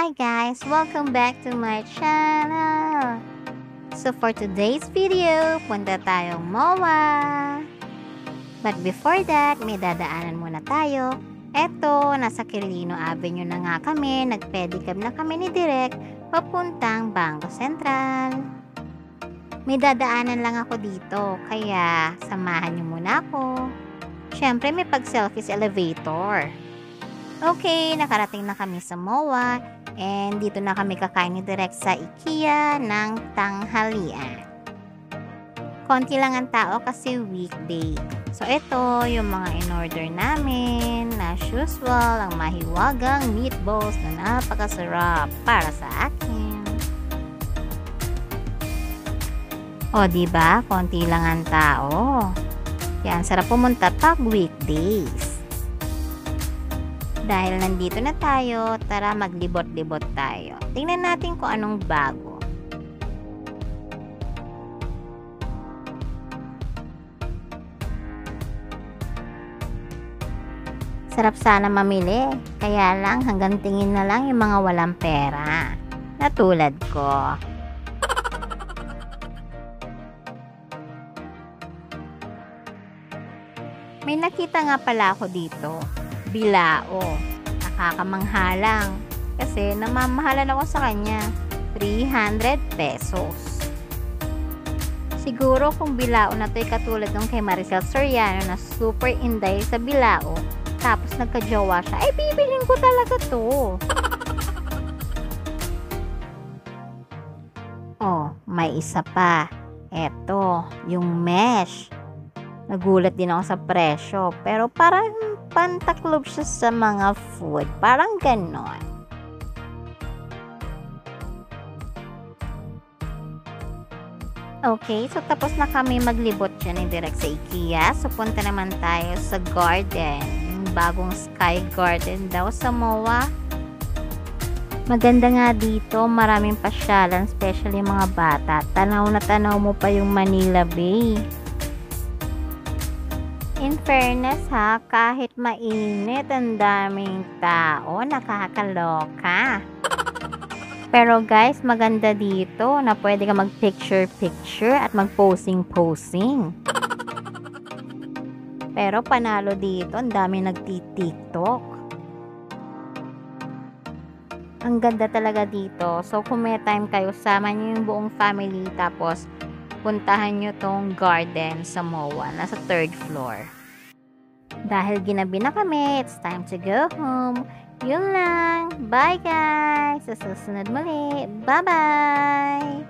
Hi guys! Welcome back to my channel! So for today's video, punta tayong MOA! But before that, may dadaanan muna tayo. Eto, nasa Quirino Avenue na nga kami. Nag-pedicab na kami ni Direk papuntang Bangko Sentral. May dadaanan lang ako dito, kaya samahan niyo muna ako. Siyempre may pag-selfie sa elevator. Okay, nakarating na kami sa MOA and dito na kami kakain ni Direk sa IKEA ng tanghalian. Konti lang ang tao kasi weekday. So ito yung mga in-order namin. As usual, ang mahiwagang meatballs na napakasarap para sa akin. O diba, konti lang ang tao. Yan, sarap pumunta pag weekdays. Dahil nandito na tayo, tara maglibot-libot tayo. Tingnan natin kung anong bago. Sarap sana mamili, kaya lang hanggang tingin na lang yung mga walang pera. Natulad ko. May nakita nga pala ako dito. Bilao. Nakakamangha lang. Kasi namamahalan ako sa kanya. 300 pesos. Siguro kung bilao na to ay katulad ng kay Maricel Soriano na super inday sa bilao. Tapos nagka-jowa siya. Ay, bibilhin ko talaga to. Oh, may isa pa. Eto, yung mesh. Nagulat din ako sa presyo. Pero parang pantaklob siya sa mga food. Parang ganon. Okay, so tapos na kami maglibot dyan ni Direk sa IKEA. So punta naman tayo sa garden. Yung bagong Sky Garden daw sa MOA. Maganda nga dito. Maraming pasyalan, especially mga bata. Tanaw na tanaw mo pa yung Manila Bay. In fairness ha, kahit mainit, ang daming tao, nakakaloka. Pero guys, maganda dito na pwede ka mag-picture-picture at mag-posing-posing. Pero panalo dito, ang dami nagti-tiktok. Ang ganda talaga dito. So kung may time kayo, sama nyo yung buong family, tapos puntahan nyo tong garden sa MOA. Nasa 3rd floor. Dahil ginabi na kami, it's time to go home. Yun lang. Bye guys! Sa susunod muli. Bye-bye!